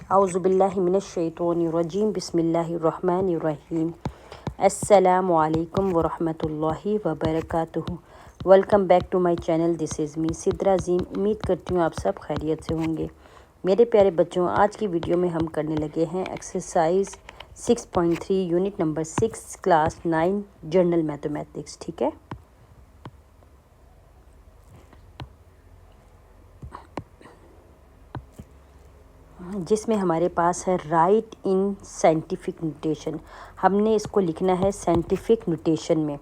औज़ुबिल्लाहि मिनश्शैतानिर्रजीम बिस्मिल्लाहिर्रहमानिर्रहीम। अस्सलामु अलैकुम वरहमतुल्लाहि वबरकातुहू। Welcome back to my channel. This is me Sidra Azeem. उम्मीद करती हूँ आप सब खैरियत से होंगे। मेरे प्यारे बच्चों, आज की वीडियो में हम करने लगे हैं exercise 6.3 unit number 6 class 9 general mathematics. ठीक है, जिसमें हमारे पास है राइट इन साइंटिफिक नोटेशन। हमने इसको लिखना है साइंटिफिक नोटेशन में।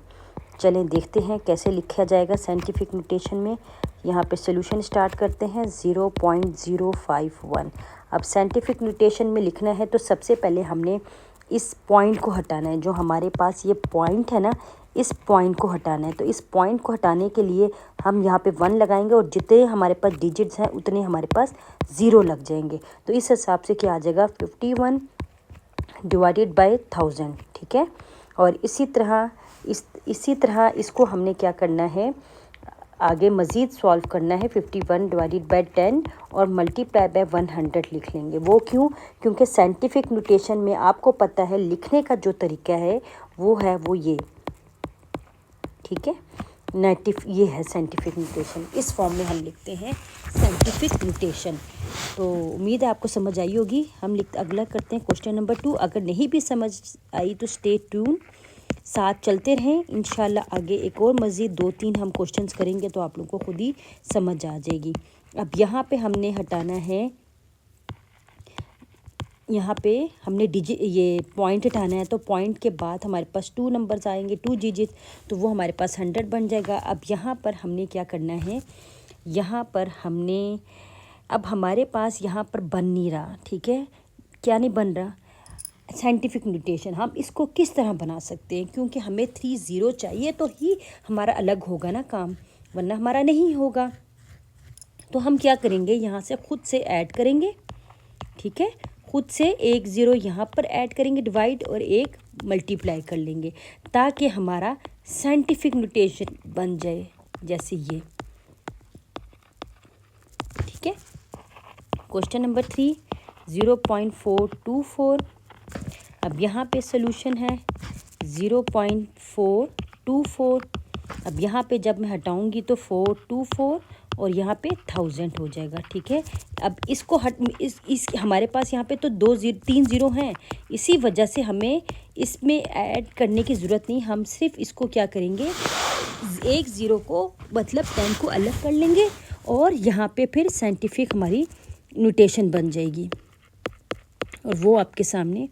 चलें देखते हैं कैसे लिखा जाएगा साइंटिफिक नोटेशन में। यहाँ पे सॉल्यूशन स्टार्ट करते हैं 0.051। अब साइंटिफिक नोटेशन में लिखना है तो सबसे पहले हमने इस पॉइंट को हटाना है। जो हमारे पास ये पॉइंट है ना, इस पॉइंट को हटाना है। तो इस पॉइंट को हटाने के लिए हम यहाँ पे 1 लगाएंगे और जितने हमारे पास डिजिट्स हैं उतने हमारे पास 0 लग जाएंगे। तो इस हिसाब से क्या आ जाएगा 51 डिवाइडेड बाय 1000। ठीक है, और इसी तरह इसको हमने क्या करना है, आगे मज़ीद सॉल्व करना है। 51 डिवाइडेड बाय 10 और मल्टीप्लाई बाय 100 लिख लेंगे। वो क्यों? क्योंकि साइंटिफिक नोटेशन में आपको पता है लिखने का जो तरीका है वो ये। ठीक है, ये है साइंटिफिक नोटेशन। इस फॉर्म में हम लिखते हैं साइंटिफिक नोटेशन। तो उम्मीद है आपको समझ आई होगी। हम अगला करते हैं क्वेश्चन नंबर 2। अगर नहीं भी समझ आई तो स्टे ट्यून, साथ चलते रहें। इंशाल्लाह आगे एक और मज़ीद 2-3 हम क्वेश्चंस करेंगे तो आप लोगों को खुद ही समझ आ जाएगी। अब यहाँ पे हमने हटाना है, यहाँ पे हमने ये पॉइंट हटाना है। तो पॉइंट के बाद हमारे पास 2 नंबर्स आएंगे, 2 डिजिट, तो वो हमारे पास 100 बन जाएगा। अब यहाँ पर हमने क्या करना है, यहाँ पर हमने अब हमारे पास यहाँ पर बन नहीं रहा। ठीक है, क्या नहीं बन रहा साइंटिफिक नोटेशन। हम इसको किस तरह बना सकते हैं, क्योंकि हमें 30 चाहिए तो ही हमारा अलग होगा ना काम, वरना हमारा नहीं होगा। तो हम क्या करेंगे, यहाँ से खुद से ऐड करेंगे। ठीक है, खुद से 1 0 यहाँ पर ऐड करेंगे डिवाइड, और 1 मल्टीप्लाई कर लेंगे ताकि हमारा साइंटिफिक नोटेशन बन जाए जैसे ये। ठीक है, क्वेश्चन नंबर 3 0.424। अब यहाँ पे सॉल्यूशन है 0.424। अब यहाँ पे जब मैं हटाऊंगी तो 424 और यहाँ पे 1000 हो जाएगा। ठीक है, अब इसको हमारे पास यहाँ पे तो 3 0 हैं, इसी वजह से हमें इसमें ऐड करने की ज़रूरत नहीं। हम सिर्फ इसको क्या करेंगे, 1 0 को मतलब 10 को अलग कर लेंगे और यहाँ पे फिर साइंटिफिक हमारी नोटेशन बन जाएगी और वो आपके सामने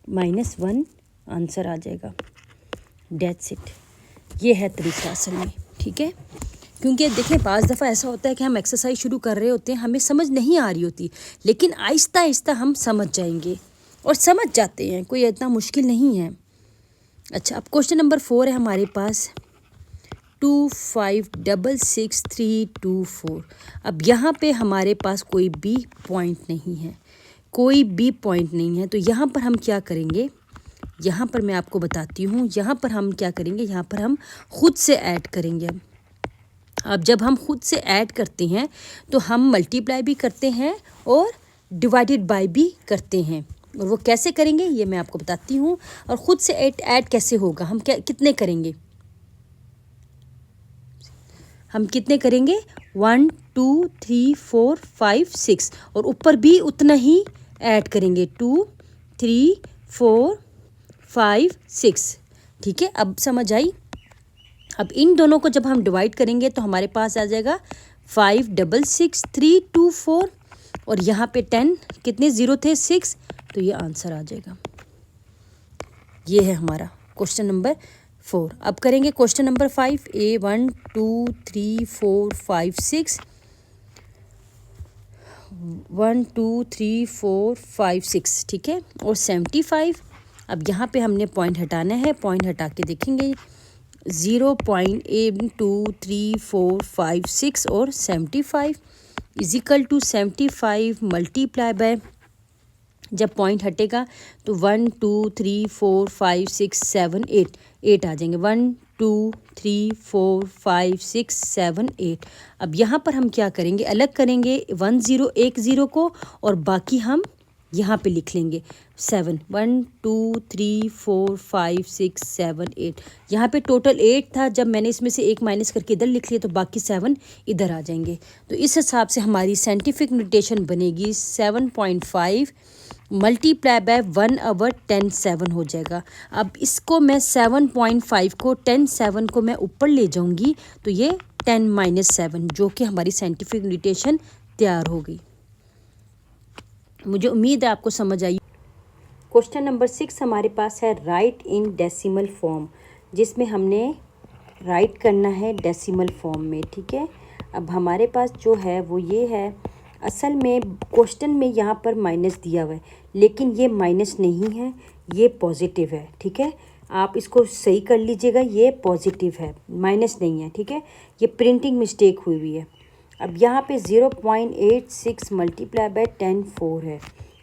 -1 आंसर आ जाएगा। That's it. ये है तरीका असल में। ठीक है, क्योंकि देखें बाज़ दफ़ा ऐसा होता है कि हम एक्सरसाइज शुरू कर रहे होते हैं, हमें समझ नहीं आ रही होती, लेकिन आहिस्ता आहिस्ता हम समझ जाएंगे और समझ जाते हैं, कोई इतना मुश्किल नहीं है। अच्छा, अब क्वेश्चन नंबर 4 है हमारे पास 25666324। अब यहाँ पे हमारे पास कोई भी पॉइंट नहीं है, कोई भी पॉइंट नहीं है। तो यहाँ पर हम क्या करेंगे, यहाँ पर मैं आपको बताती हूँ। यहाँ पर हम क्या करेंगे, यहाँ पर हम खुद से ऐड करेंगे। अब जब हम खुद से ऐड करते हैं तो हम मल्टीप्लाई भी करते हैं और डिवाइडेड बाय भी करते हैं, और वो कैसे करेंगे ये मैं आपको बताती हूँ। और ख़ुद से ऐड कैसे होगा, हम कितने करेंगे, हम कितने करेंगे 1 2 3 4 5 6 और ऊपर भी उतना ही ऐड करेंगे 2 3 4 5 6। ठीक है, अब समझ आई। अब इन दोनों को जब हम डिवाइड करेंगे तो हमारे पास आ जाएगा 566324 और यहाँ पे 10 कितने 0 थे 6, तो ये आंसर आ जाएगा। ये है हमारा क्वेश्चन नंबर 4। अब करेंगे क्वेश्चन नंबर 5। A 1 2 3 4 5 6 1 2 3 4 5 6। ठीक है, और 75। अब यहाँ पे हमने पॉइंट हटाना है, पॉइंट हटा के देखेंगे 0.82345 और 75 इजिकल टू 75 मल्टीप्लाई बाय, जब पॉइंट हटेगा तो 1 2 3 4 5 6 7 8 आ जाएंगे। 1 2 3 4 5 6 7 8। अब यहाँ पर हम क्या करेंगे, अलग करेंगे 1 0 को और बाकी हम यहाँ पे लिख लेंगे 7, 1 2 3 4 5 6 7 8। यहाँ पे टोटल 8 था, जब मैंने इसमें से एक माइनस करके इधर लिख लिया तो बाकी 7 इधर आ जाएंगे। तो इस हिसाब से हमारी साइंटिफिक नोटेशन बनेगी 7.5 मल्टीप्लाई बाय 1/10 7 हो जाएगा। अब इसको मैं 7.5 को 10 7 को मैं ऊपर ले जाऊंगी तो ये 10 - 7 जो कि हमारी साइंटिफिक नोटेशन तैयार होगी। मुझे उम्मीद है आपको समझ आई। क्वेश्चन नंबर 6 हमारे पास है राइट इन डेसिमल फॉर्म, जिसमें हमने राइट करना है डेसिमल फॉर्म में। ठीक है, अब हमारे पास जो है वो ये है। असल में क्वेश्चन में यहाँ पर माइनस दिया हुआ है, लेकिन ये माइनस नहीं है, ये पॉजिटिव है। ठीक है, आप इसको सही कर लीजिएगा, ये पॉजिटिव है, माइनस नहीं है। ठीक है, ये प्रिंटिंग मिस्टेक हुई हुई है। अब यहाँ पे 0.86 मल्टीप्लाई बाय 10 4 है।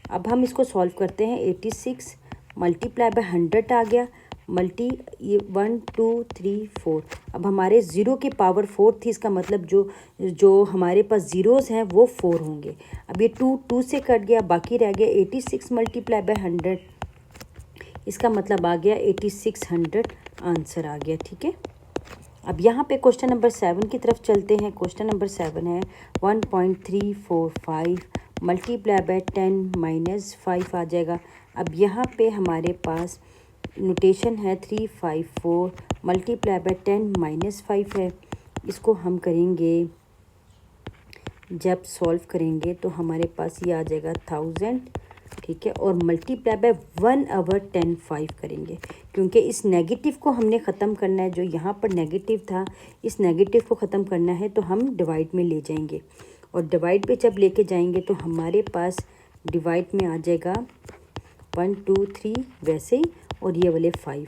अब हम इसको सॉल्व करते हैं। 86 मल्टीप्लाई बाय 100 आ गया, मल्टी ये 1 2 3 4। अब हमारे 0 की पावर 4 थी, इसका मतलब जो हमारे पास ज़ीरोज़ हैं वो 4 होंगे। अब ये 2 से कट गया, बाकी रह गया 86 मल्टीप्लाई बाय 100, इसका मतलब आ गया 8600 आंसर आ गया। ठीक है, अब यहाँ पे क्वेश्चन नंबर 7 की तरफ चलते हैं। क्वेश्चन नंबर 7 है 1.345 मल्टीप्लाई बाय 10 - 5 आ जाएगा। अब यहाँ पे हमारे पास नोटेशन है 354 मल्टीप्लाई बाय 10 - 5 है। इसको हम करेंगे, जब सॉल्व करेंगे तो हमारे पास ये आ जाएगा 1000। ठीक है, और मल्टीप्लाई बाय 1/10 5 करेंगे, क्योंकि इस नेगेटिव को हमने ख़त्म करना है। जो यहाँ पर नेगेटिव था, इस नेगेटिव को ख़त्म करना है तो हम डिवाइड में ले जाएंगे, और डिवाइड पे जब लेके जाएंगे तो हमारे पास डिवाइड में आ जाएगा 1 2 3 वैसे ही, और ये वाले 5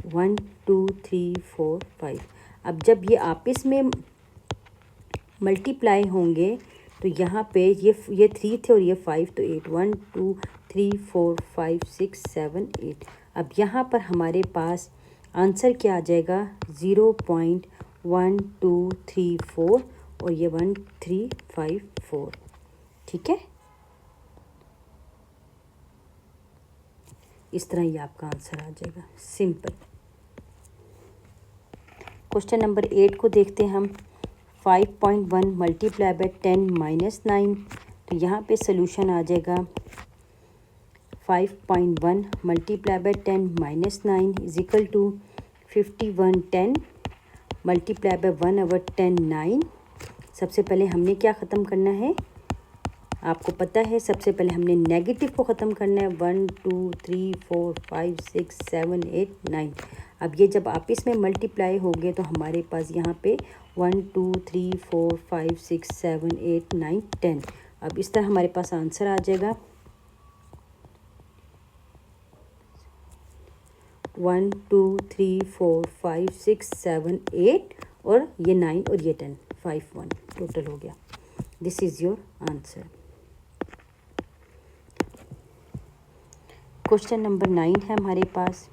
1 2 3 4 5। अब जब ये आपस में मल्टीप्लाई होंगे तो यहाँ पे ये 3 थे और ये 5, तो 8 1 2 3 4 5 6 7 8। अब यहाँ पर हमारे पास आंसर क्या आ जाएगा 0.1234 और ये 1354। ठीक है, इस तरह ही आपका आंसर आ जाएगा, सिंपल। क्वेश्चन नंबर 8 को देखते हैं हम। 5.1 मल्टीप्लाई बाय 10 - 9, तो यहाँ पे सोल्यूशन आ जाएगा 5.1 multiply by 10 - 9 is equal to 51 10 multiply by 1/10 9। सबसे पहले हमने क्या ख़त्म करना है, आपको पता है, सबसे पहले हमने नेगेटिव को ख़त्म करना है। 1 2 3 4 5 6 7 8 9। अब ये जब आपस में मल्टीप्लाई हो गए तो हमारे पास यहाँ पे 1 2 3 4 5 6 7 8 9 10। अब इस तरह हमारे पास आंसर आ जाएगा 1 2 3 4 5 6 7 8 और ये 9 और ये 10, 5 1 टोटल हो गया। This is your answer. Question number 9 है हमारे पास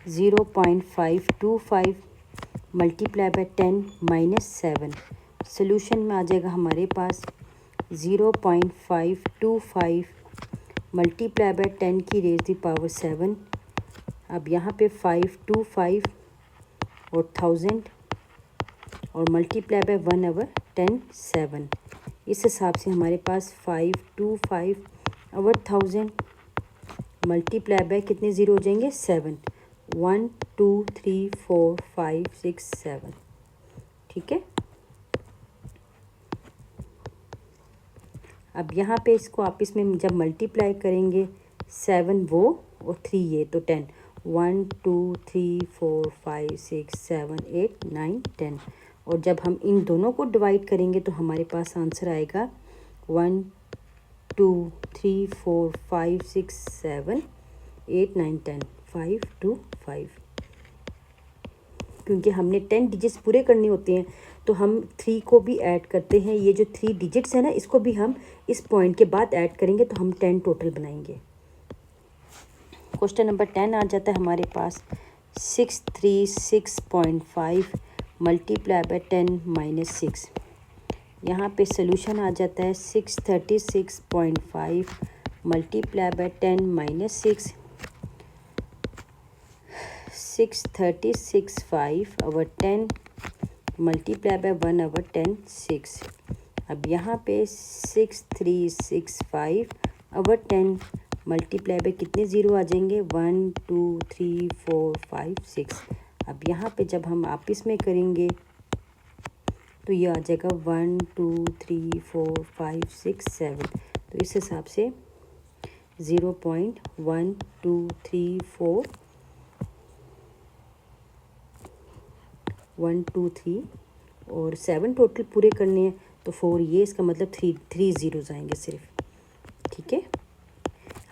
0.525 मल्टीप्लाई बाय 10 - 7। सोल्यूशन में आ जाएगा हमारे पास 0.525 मल्टीप्लाई बाय 10 की रेज़ दी पावर 7। अब यहाँ पे 525 और 1000 और मल्टीप्लाई बाय 1/10 7। इस हिसाब से हमारे पास 525 और 1000 मल्टीप्लाई बाय कितने ज़ीरो हो जाएंगे 7। 1 2 3 4 5 6 7। ठीक है, अब यहाँ पे इसको आपस में जब मल्टीप्लाई करेंगे 7 वो और 3 ये, तो 10 1 2 3 4 5 6 7 8 9 10। और जब हम इन दोनों को डिवाइड करेंगे तो हमारे पास आंसर आएगा 1 2 3 4 5 6 7 8 9 10 5 2 5। क्योंकि हमने 10 डिजिट्स पूरे करने होते हैं तो हम 3 को भी ऐड करते हैं। ये जो 3 डिजिट्स है ना, इसको भी हम इस पॉइंट के बाद ऐड करेंगे तो हम 10 टोटल बनाएंगे। क्वेश्चन नंबर 10 आ जाता है हमारे पास 636.5 मल्टीप्लाई बाय 10 - 6। यहाँ पे सोल्यूशन आ जाता है 636.5 multiply by 10 minus 6, 636 5 over 10 multiply bye 1 over 10 6। अब यहाँ पे 6365 ओवर 10 मल्टीप्लाई बाय कितने ज़ीरो आ जाएंगे, 1 2 3 4 5 6। अब यहाँ पे जब हम आपस में करेंगे तो ये आ जाएगा 1 2 3 4 5 6 7। तो इस हिसाब से 0.1234 1 2 3 और 7 टोटल पूरे करने हैं तो 4, ये इसका मतलब 3 ज़ीरोज़ आएंगे सिर्फ। ठीक है,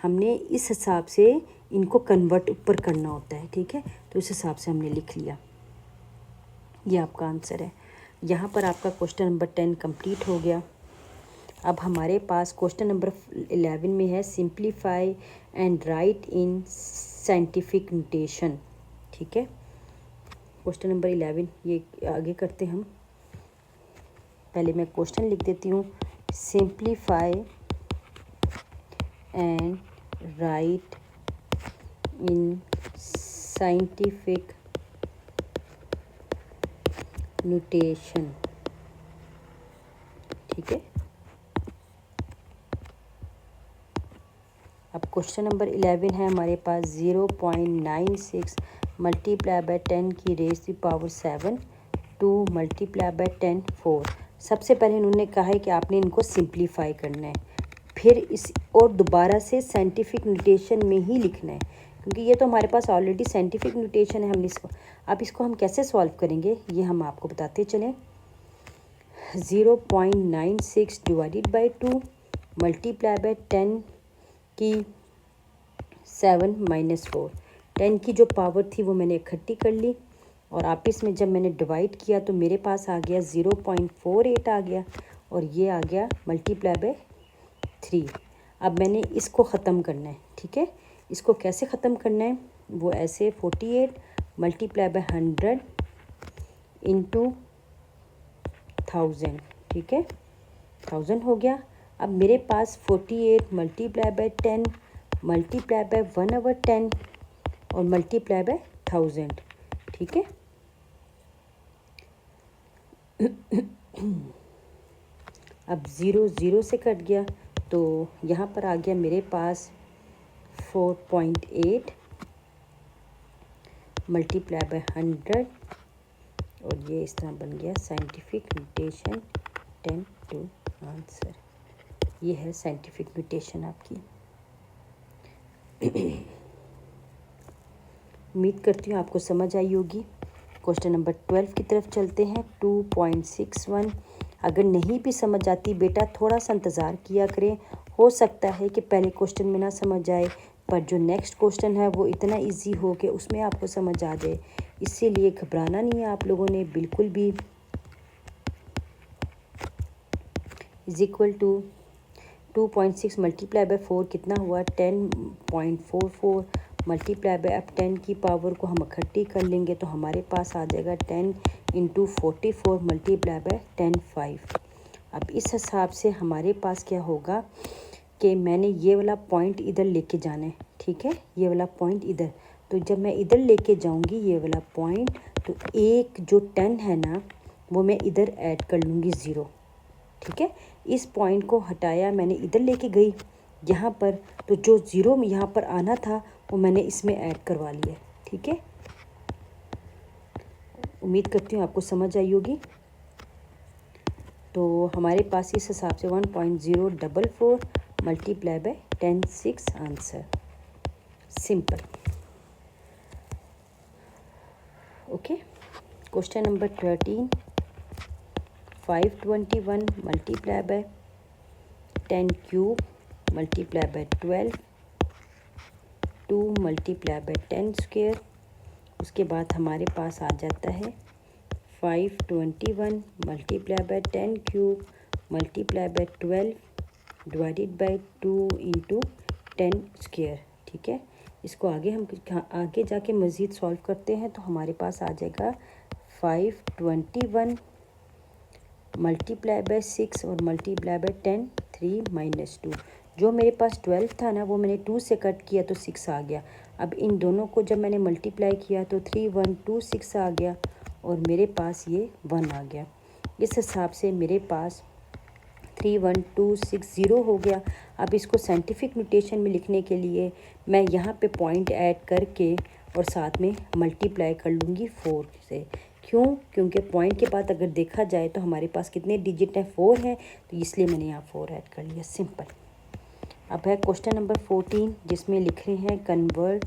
हमने इस हिसाब से इनको कन्वर्ट ऊपर करना होता है। ठीक है, तो इस हिसाब से हमने लिख लिया, ये आपका आंसर है। यहाँ पर आपका क्वेश्चन नंबर 10 कंप्लीट हो गया। अब हमारे पास क्वेश्चन नंबर 11 में है simplify and right in scientific notation. ठीक है, क्वेश्चन नंबर 11 ये आगे करते हम। पहले मैं क्वेश्चन लिख देती हूँ, simplify and right in scientific notation. ठीक है, अब क्वेश्चन नंबर 11 है हमारे पास 0.96 मल्टीप्लाई बाय 10 की रेज़ की पावर 7 2 मल्टीप्लाई बाय 10 4। सबसे पहले इन्होंने कहा है कि आपने इनको सिंप्लीफाई करना है, फिर इस और दोबारा से साइंटिफिक नोटेशन में ही लिखना है, क्योंकि ये तो हमारे पास ऑलरेडी साइंटिफिक नोटेशन है। हम इसको अब इसको हम कैसे सॉल्व करेंगे ये हम आपको बताते चलें। 0.96 डिवाइडेड बाई 2 मल्टीप्लाई बाय 10 की 7 माइनस 4। 10 की जो पावर थी वो मैंने इकट्ठी कर ली और आपस में जब मैंने डिवाइड किया तो मेरे पास आ गया 0.48 आ गया और ये आ गया मल्टीप्लाई बाय 3। अब मैंने इसको ख़त्म करना है। ठीक है, इसको कैसे ख़त्म करना है, वो ऐसे 48 मल्टीप्लाई बाय 100 इंटू 1000। ठीक है, 1000 हो गया। अब मेरे पास 48 multiply by 10 multiply bye 1 over 10 और मल्टीप्लाई बाय 1000। ठीक है, अब 0 0 से कट गया तो यहाँ पर आ गया मेरे पास 4.8 मल्टीप्लाई बाय 100 और ये इस तरह बन गया साइंटिफिक नोटेशन 10 टू आंसर। ये है साइंटिफिक नोटेशन आपकी। उम्मीद करती हूँ आपको समझ आई होगी। क्वेश्चन नंबर 12 की तरफ चलते हैं। 2.61। अगर नहीं भी समझ आती बेटा थोड़ा सा इंतज़ार किया करें, हो सकता है कि पहले क्वेश्चन में ना समझ आए पर जो नेक्स्ट क्वेश्चन है वो इतना इजी हो कि उसमें आपको समझ आ जाए। इसीलिए घबराना नहीं है आप लोगों ने बिल्कुल भी। Is equal to 2.6 multiply by 4 कितना हुआ, 10.44 मल्टीप्लाई बाय, अब 10 की पावर को हम इकट्ठी कर लेंगे तो हमारे पास आ जाएगा 10 इंटू 44 मल्टीप्लाई बाय 10 5। अब इस हिसाब से हमारे पास क्या होगा कि मैंने ये वाला पॉइंट इधर लेके जाना है। ठीक है, ये वाला पॉइंट इधर, तो जब मैं इधर लेके जाऊंगी ये वाला पॉइंट तो एक जो 10 है ना वो मैं इधर ऐड कर लूँगी 0। ठीक है, इस पॉइंट को हटाया मैंने इधर लेके गई यहाँ पर, तो जो 0 यहाँ पर आना था वो मैंने इसमें ऐड करवा लिया। ठीक है, उम्मीद करती हूँ आपको समझ आई होगी। तो हमारे पास इस हिसाब से 1.044 multiply by 10 6 answer. Simple. Okay, question number 13। 521 multiply by 10 cube multiply by 12 2 multiply by 10 square. उसके बाद हमारे पास आ जाता है 521 multiply by 10 cube multiply by 12 divided by 2 into 10 square. ठीक है, इसको आगे हम आगे जाके मज़ीद सॉल्व करते हैं तो हमारे पास आ जाएगा 521 मल्टीप्लाई बाय 6 और मल्टीप्लाई बाय 10 3 माइनस 2। जो मेरे पास 12 था ना वो मैंने 2 से कट किया तो 6 आ गया। अब इन दोनों को जब मैंने मल्टीप्लाई किया तो 3126 आ गया और मेरे पास ये 1 आ गया। इस हिसाब से मेरे पास 31260 हो गया। अब इसको साइंटिफिक नोटेशन में लिखने के लिए मैं यहाँ पे पॉइंट ऐड करके और साथ में मल्टीप्लाई कर लूँगी 4 से। क्यों? क्योंकि पॉइंट के बाद अगर देखा जाए तो हमारे पास कितने डिजिट हैं, 4 हैं, तो इसलिए मैंने यहाँ 4 ऐड कर लिया। सिंपल। अब है क्वेश्चन नंबर 14 जिसमें लिख रहे हैं convert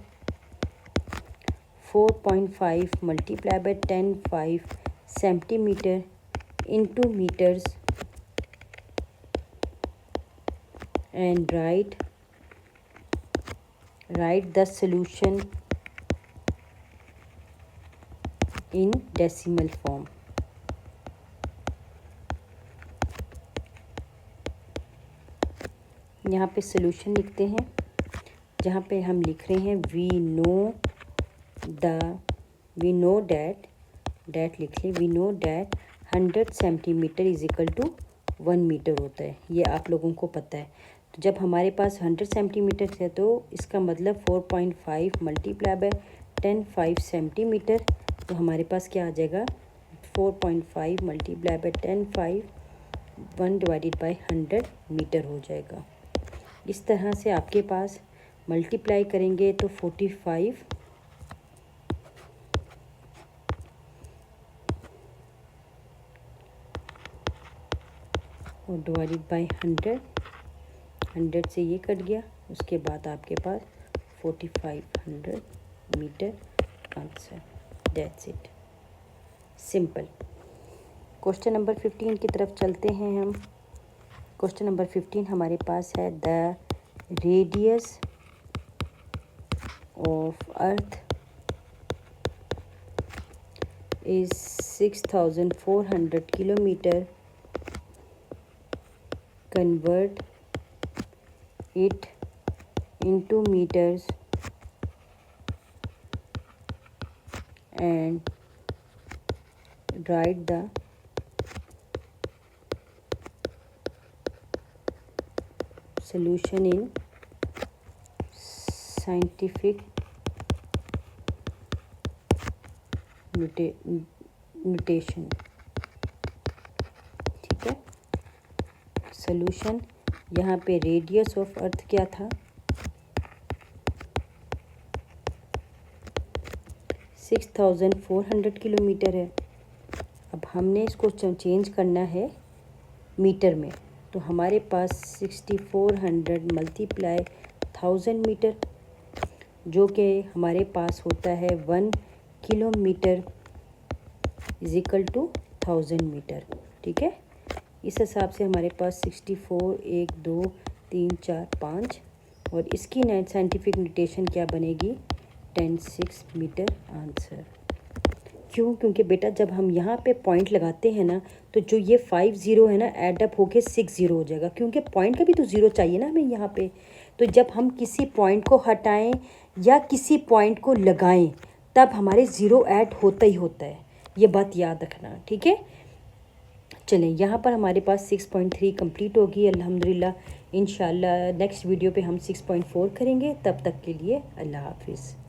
4.5 multiply by 10.5 centimetre into meters and write the solution in decimal form। यहाँ पे सॉल्यूशन लिखते हैं, जहाँ पे हम लिख रहे हैं वी नो डैट लिख लें, we know that 100 centimetre is equal to 1 metre होता है। ये आप लोगों को पता है। तो जब हमारे पास 100 सेंटीमीटर है तो इसका मतलब 4.5 मल्टीप्लाई बाय 10.5 सेंटीमीटर, तो हमारे पास क्या आ जाएगा 4.5 multiply by 10.5 1 divided by 100 metre हो जाएगा। इस तरह से आपके पास मल्टीप्लाई करेंगे तो 45 और डिवाइडेड बाय 100 से ये कट गया, उसके बाद आपके पास 4500 metre answer. That's it, simple. Question number 15 की तरफ चलते हैं हम। क्वेश्चन नंबर 15 हमारे पास है the radius of earth is 6400 kilometre, convert it into meters and write the solution in scientific notation। ठीक है, सॉल्यूशन यहाँ पे रेडियस ऑफ अर्थ क्या था 6400 किलोमीटर है। अब हमने इसको चेंज करना है मीटर में, तो हमारे पास 6400 मल्टीप्लाई 1000 मीटर, जो कि हमारे पास होता है 1 kilometre is equal to 1000 metre. ठीक है, इस हिसाब से हमारे पास 64 1 2 3 4 5 और इसकी साइंटिफिक नोटेशन क्या बनेगी 10.6 मीटर आंसर। क्यों? क्योंकि बेटा जब हम यहाँ पे पॉइंट लगाते हैं ना तो जो ये 5 0 है ना ऐड अप होके 6 0 हो जाएगा, क्योंकि पॉइंट का भी तो 0 चाहिए ना हमें यहाँ पे। तो जब हम किसी पॉइंट को हटाएं या किसी पॉइंट को लगाएं तब हमारे 0 ऐड होता ही होता है, ये बात याद रखना। ठीक है, चलें, यहाँ पर हमारे पास 6.3 कंप्लीट होगी अल्हम्दुलिल्लाह। इंशाल्लाह नेक्स्ट वीडियो पे हम 6.4 करेंगे। तब तक के लिए अल्लाह हाफिज़।